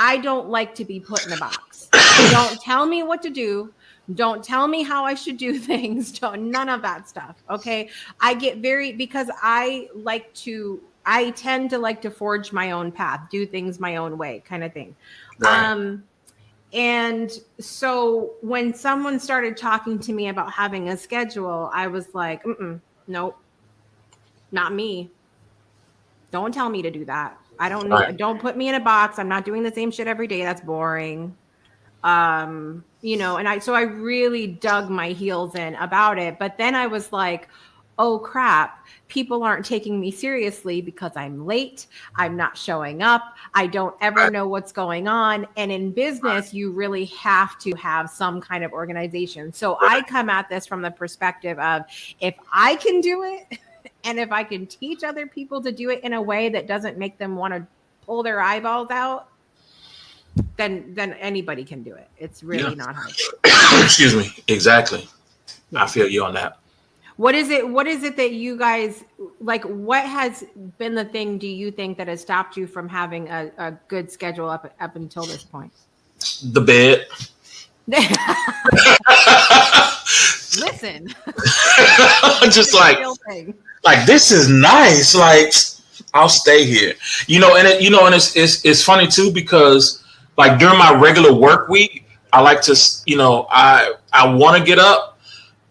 I don't like to be put in a box. Don't tell me what to do. Don't tell me how I should do things. None of that stuff. Okay. I get because I tend to like to forge my own path, do things my own way kind of thing. Right. And so when someone started talking to me about having a schedule, I was like, nope, not me. Don't tell me to do that. I don't need, don't put me in a box. I'm not doing the same shit every day. That's boring. And I really dug my heels in about it. But then I was like, oh crap, people aren't taking me seriously because I'm late. I'm not showing up. I don't ever know what's going on. And in business, you really have to have some kind of organization. So I come at this from the perspective of, if I can do it, and if I can teach other people to do it in a way that doesn't make them want to pull their eyeballs out, then anybody can do it. It's really not hard. Excuse me. Exactly. I feel you on that. What is it that you guys like? What has been the thing, do you think, that has stopped you from having a good schedule up until this point? The bed. Listen. Just like this is nice. Like, I'll stay here. And it's funny too, because like during my regular work week, I like to, I want to get up,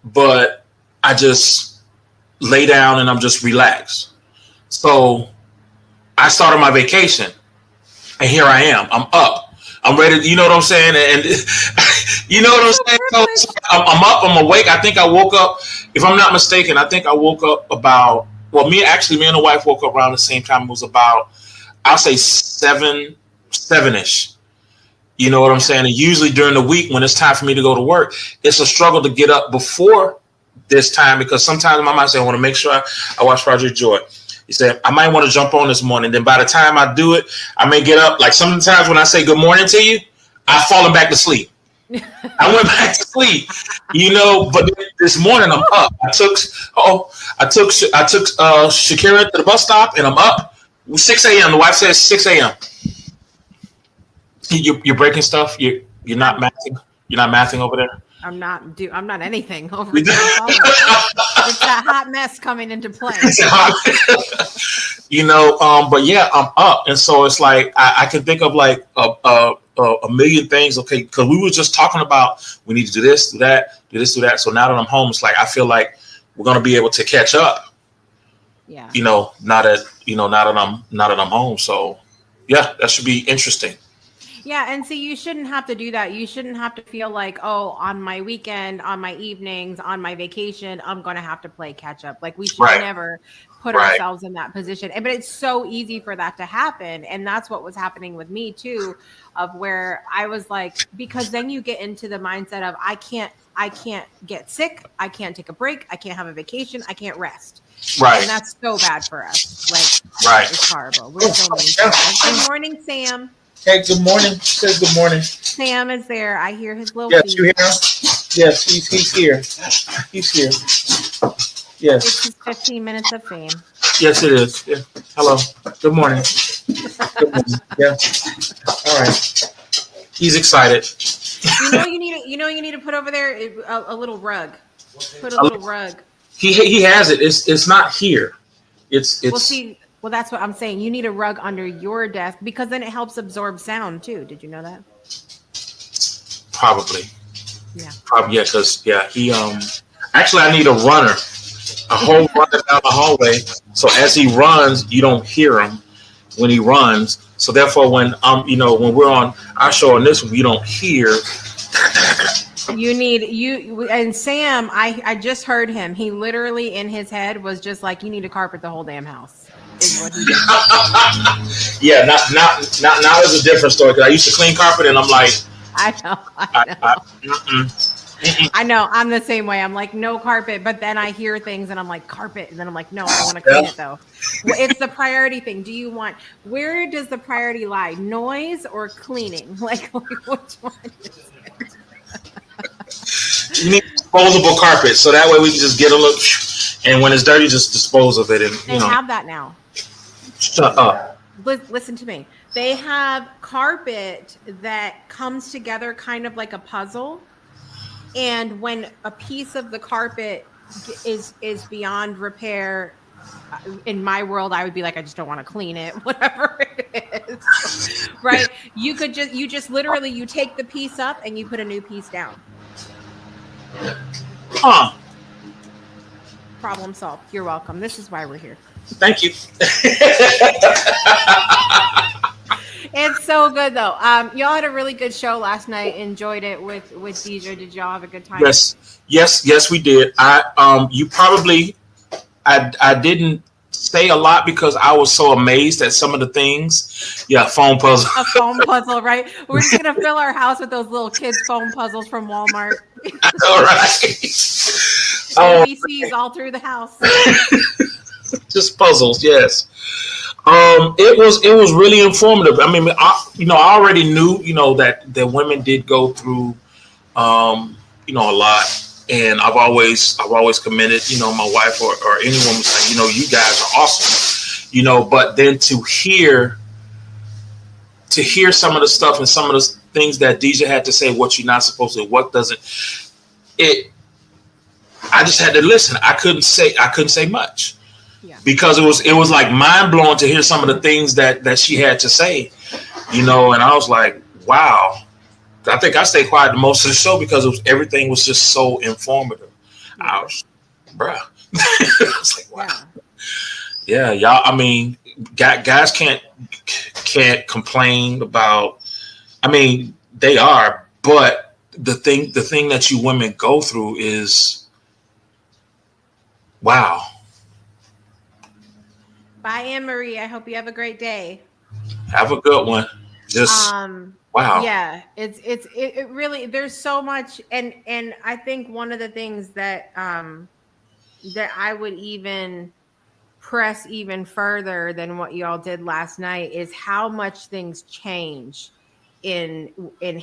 but I just lay down and I'm just relaxed. So I started my vacation, and here I am. I'm up. I'm ready. You know what I'm saying? And you know what I'm saying? So I'm up. I'm awake. I think I woke up, if I'm not mistaken, I think I woke up about, me and the wife woke up around the same time. It was about, I'll say 7-ish. You know what I'm saying? And usually during the week when it's time for me to go to work, it's a struggle to get up before this time, because sometimes my mind says, I want to make sure I watch Project Joy. He said, I might want to jump on this morning. Then by the time I do it, I may get up. Like sometimes when I say good morning to you, I've fallen back to sleep. I went back to sleep, but this morning I'm up. I took Shakira to the bus stop, and I'm up. 6 a.m. The wife says 6 a.m. You're breaking stuff. You're not mathing. You're not mathing over there. I'm not anything over there. It's that hot mess coming into play. But yeah, I'm up, and so it's like I can think of like a million things. Okay, because we were just talking about we need to do this, do that, do this, do that. So now that I'm home, it's like I feel like we're gonna be able to catch up. Yeah. Now that I'm home. So yeah, that should be interesting. Yeah, and see, you shouldn't have to do that. You shouldn't have to feel like, oh, on my weekend, on my evenings, on my vacation, I'm going to have to play catch up. Like, we should never put ourselves in that position. But it's so easy for that to happen. And that's what was happening with me too, of where I was like, because then you get into the mindset of, I can't get sick. I can't take a break. I can't have a vacation. I can't rest. Right. And that's so bad for us. Like, it's horrible. We're so mean. Good morning, Sam. Hey, good morning. Says good morning. Sam is there. I hear his little feet. You hear him? Yes, he's here. He's here. Yes. It's his 15 minutes of fame. Yes, it is. Yeah. Hello. Good morning. Good morning. Yeah. All right. He's excited. You need to put over there a little rug. Put a little rug. He has it. It's not here. It's. Well, that's what I'm saying. You need a rug under your desk because then it helps absorb sound too. Did you know that? Probably. Yeah. Probably, yeah, because he actually I need a runner. A whole runner down the hallway. So as he runs, you don't hear him when he runs. So therefore when when we're on our show on this one, you don't hear You need you and Sam. I just heard him. He literally in his head was just like, "You need to carpet the whole damn house." Is what he did. Yeah, now is a different story because I used to clean carpet and I'm like, I know. I know. I'm the same way. I'm like, no carpet, but then I hear things and I'm like, carpet, and then I'm like, no, I want to clean it though. Well, it's the priority thing. Do you want? Where does the priority lie? Noise or cleaning? Like which one is it? You need disposable carpet, so that way we can just get a look, and when it's dirty, just dispose of it. And they have that now. Shut up. Listen to me. They have carpet that comes together kind of like a puzzle, and when a piece of the carpet is beyond repair, in my world, I would be like, I just don't want to clean it, whatever it is. Right? You just literally you take the piece up and you put a new piece down. Huh. Problem solved. You're welcome. This is why we're here. Thank you. It's so good though. Y'all had a really good show last night. Enjoyed it with Deidre. Did y'all have a good time? Yes, we did. I didn't say a lot because I was so amazed at some of the things. Yeah, foam puzzle. A foam puzzle, right? We're just gonna fill our house with those little kids' foam puzzles from Walmart. All right. ABCs all through the house. Just puzzles, yes. It was really informative. I mean, I already knew, that women did go through, a lot. And I've always commended, my wife or anyone was like, you guys are awesome, but then to hear some of the stuff and some of the things that Deidre had to say, what you're not supposed to, what doesn't, I just had to listen. I couldn't say much. Yeah. Because it was like mind blowing to hear some of the things that she had to say, and I was like, wow. I think I stayed quiet the most of the show because everything was just so informative. I was, bruh. I was like, wow. Yeah, y'all. I mean, guys can't complain about. I mean, they are, but the thing that you women go through is, wow. Bye, Anne Marie. I hope you have a great day. Have a good one. Just. Wow. Yeah, it really, there's so much. And I think one of the things that I would even press even further than what y'all did last night is how much things change in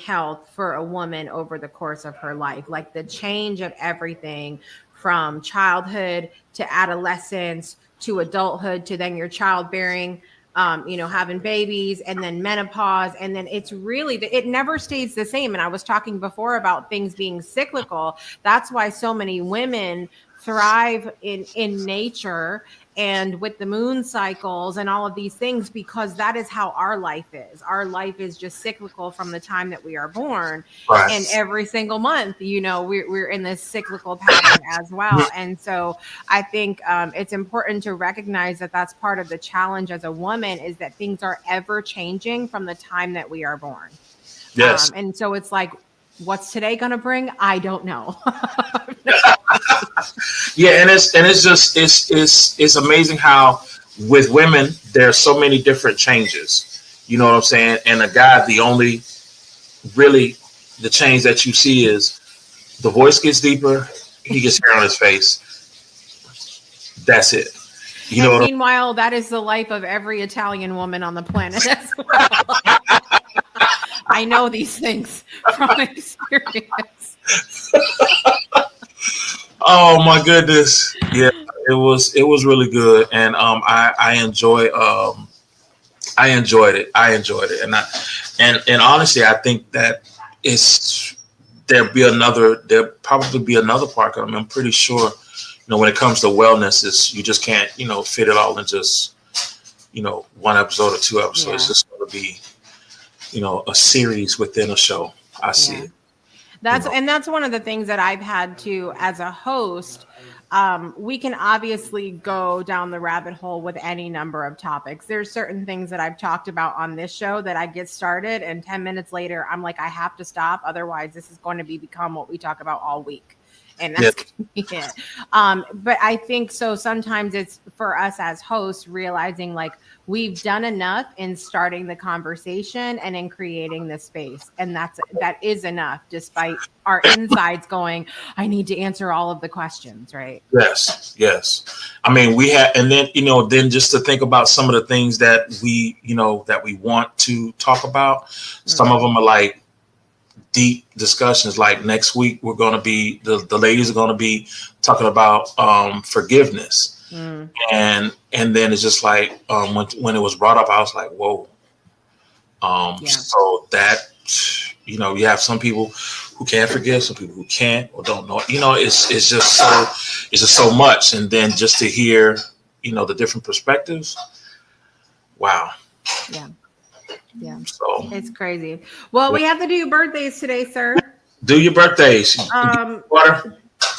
health for a woman over the course of her life. Like the change of everything from childhood to adolescence to adulthood to then your childbearing, having babies and then menopause. And then it's really, it never stays the same. And I was talking before about things being cyclical. That's why so many women thrive in nature and with the moon cycles and all of these things, because that is how our life is. Our life is just cyclical from the time that we are born. Right. And every single month, we're in this cyclical pattern as well. And so I think it's important to recognize that that's part of the challenge as a woman, is that things are ever changing from the time that we are born. Yes. And so it's like, what's today going to bring? I don't know. Yeah. And it's amazing how with women, there are so many different changes, you know what I'm saying? And a guy, the change that you see is the voice gets deeper. He gets hair on his face. That's it. Meanwhile, that is the life of every Italian woman on the planet as well. I know these things from experience. Oh my goodness. Yeah, it was really good. And I enjoyed it. And honestly, I think that there'll probably be another part. I'm pretty sure, when it comes to wellness, you just can't, fit it all in just, one episode or two episodes. Yeah. It's just going to be, a series within a show. I see it. And that's one of the things that I've had to, as a host, we can obviously go down the rabbit hole with any number of topics. There's certain things that I've talked about on this show that I get started and 10 minutes later, I'm like, I have to stop. Otherwise, this is going to become what we talk about all week. And that's going to be it. But I think so sometimes it's for us as hosts realizing like we've done enough in starting the conversation and in creating the space. And that is enough despite our insides going, I need to answer all of the questions, right? Yes. I mean, we have, and then, then just to think about some of the things that we want to talk about. Some of them are like deep discussions. Like next week, we're going to be, the ladies are going to be talking about forgiveness. And then it's just like, when it was brought up, I was like, whoa. So that, you have some people who can't forgive, some people who can't or don't know. It's just so much. And then just to hear, the different perspectives. Wow. Yeah. So it's crazy. Well, we have to do your birthdays today, sir. Do your birthdays. Water.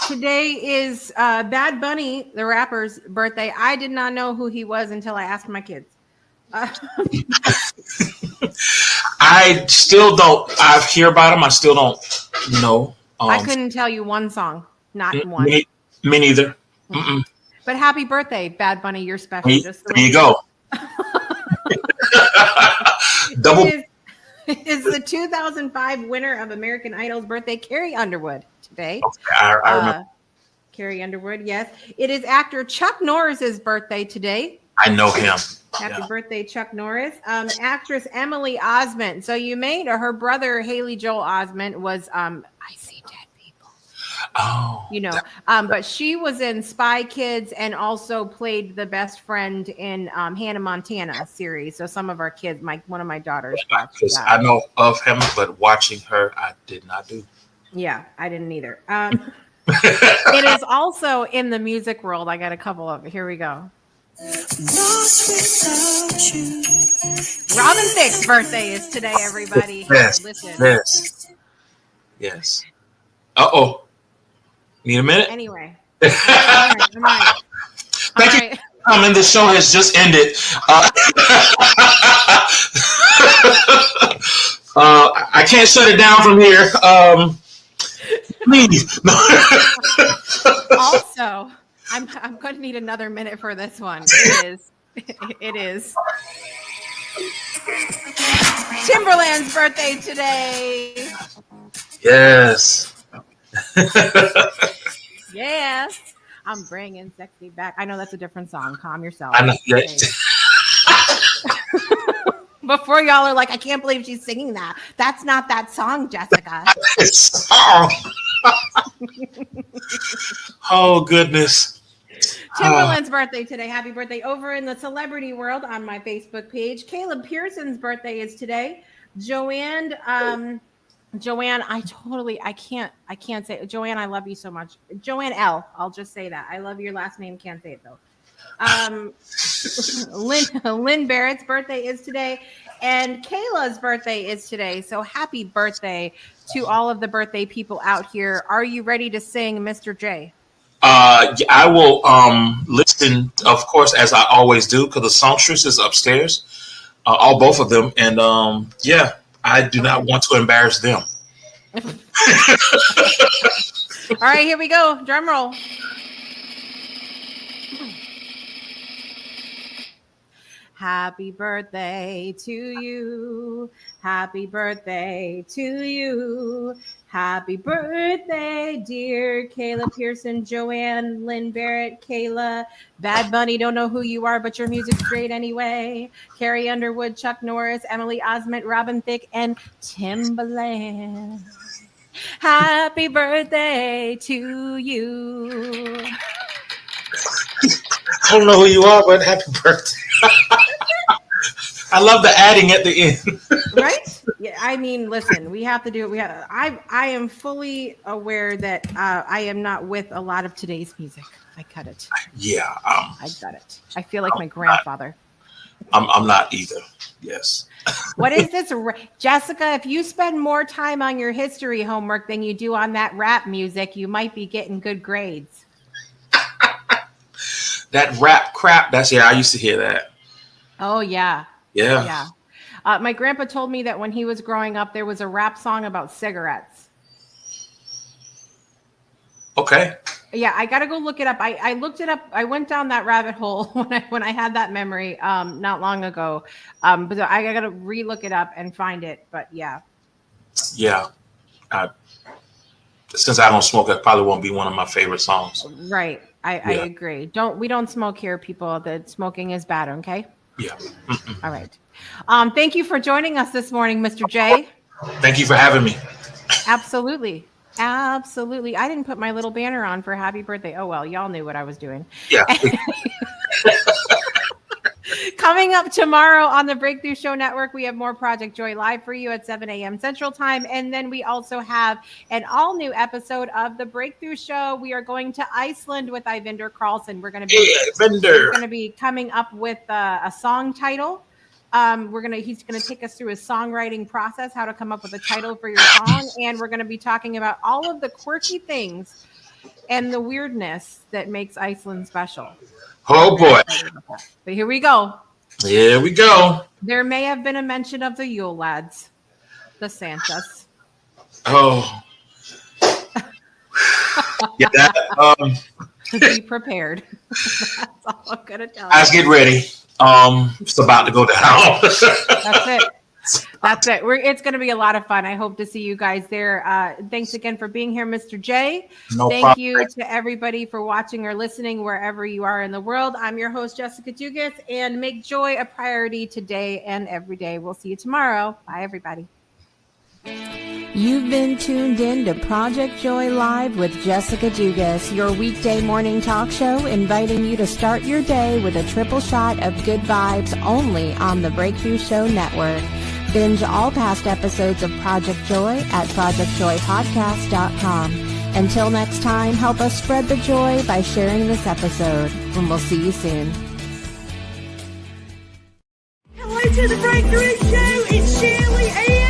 Today is Bad Bunny, the rapper's birthday. I did not know who he was until I asked my kids. I still don't. I hear about him. I still don't know. I couldn't tell you one song, not one. Me neither. Mm-mm. But happy birthday, Bad Bunny. You're special. There you go. Double. Is the 2005 winner of American Idol's birthday, Carrie Underwood, today. Okay, I remember. Carrie Underwood, yes. It is actor Chuck Norris's birthday today. I know him. Happy birthday, Chuck Norris. Actress Emily Osment. So you made her brother, Haley Joel Osment, was I See Dead People. Oh. But she was in Spy Kids and also played the best friend in Hannah Montana series. So some of our kids, one of my daughters watched that. I know of him, but watching her, I did not do. Yeah, I didn't either. It is also in the music world. I got a couple of it. Here we go. Robin Thicke's birthday is today, everybody. Yes. Listen. Yes. Uh-oh. Need a minute? Anyway. All right. Thank you. This show has just ended. I can't shut it down from here. Please. Also, I'm going to need another minute for this one. It is Timberland's birthday today. Yes. Yes. I'm bringing sexy back. I know that's a different song. Calm yourself. I know. Yeah. Before y'all are like, I can't believe she's singing that. That's not that song, Jessica. Oh, goodness. Timberland's birthday today. Happy birthday. Over in the celebrity world on my Facebook page, Caleb Pearson's birthday is today. Joanne, I can't say Joanne, I love you so much. Joanne L. I'll just say that. I love your last name. Can't say it though. Lynn Barrett's birthday is today, and Kayla's birthday is today. So happy birthday to all of the birthday people out here. Are you ready to sing, Mr. J? I will listen, of course, as I always do, because the songstress is upstairs, both of them, and I do not want to embarrass them. All right, here we go. Drum roll. Happy birthday to you. Happy birthday to you. Happy birthday, dear Kayla Pearson, Joanne, Lynn Barrett, Kayla, Bad Bunny, don't know who you are, but your music's great anyway. Carrie Underwood, Chuck Norris, Emily Osment, Robin Thicke, and Timbaland. Happy birthday to you. I don't know who you are, but happy birthday. I love the adding at the end. Right? Yeah, I mean, listen, we have to do it. I am fully aware that I am not with a lot of today's music. I cut it. Yeah. I cut it. I feel like my grandfather. I'm not either. Yes. What is this? Jessica, if you spend more time on your history homework than you do on that rap music, you might be getting good grades. that rap crap. That's I used to hear that. Oh yeah. Yeah. Yeah. My grandpa told me that when he was growing up, there was a rap song about cigarettes. Okay. Yeah, I got to go look it up. I looked it up. I went down that rabbit hole when I had that memory not long ago. But I got to re-look it up and find it. But yeah. Yeah. Since I don't smoke, it probably won't be one of my favorite songs. Right. I agree. We don't smoke here, people. That smoking is bad, okay? Yeah. All right. Thank you for joining us this morning, Mr. J. Thank you for having me. Absolutely. Absolutely. I didn't put my little banner on for happy birthday. Oh, well, y'all knew what I was doing. Yeah. Coming up tomorrow on the Breakthrough Show Network, we have more Project Joy Live for you at 7 a.m. Central Time. And then we also have an all-new episode of the Breakthrough Show. We are going to Iceland with Ivinder Carlson. We're going to be coming up with a song title. He's going to take us through his songwriting process, how to come up with a title for your song. And we're going to be talking about all of the quirky things and the weirdness that makes Iceland special. Oh boy. But here we go. Here we go. There may have been a mention of the Yule lads, the Santas. Oh. Yeah, Be prepared. That's all I'm going to tell you. Guys, get ready. It's about to go down. That's it. That's it. It's going to be a lot of fun. I hope to see you guys there. Thanks again for being here, Mr. J. Thank you to everybody for watching or listening wherever you are in the world. I'm your host, Jessica Dugas, and make joy a priority today and every day. We'll see you tomorrow. Bye, everybody. You've been tuned in to Project Joy Live with Jessica Dugas, your weekday morning talk show, inviting you to start your day with a triple shot of good vibes only on the Breakthrough Show Network. Binge all past episodes of Project Joy at projectjoypodcast.com. Until next time, help us spread the joy by sharing this episode, and we'll see you soon. Hello to the Breakthrough Show. It's Shirley Ian.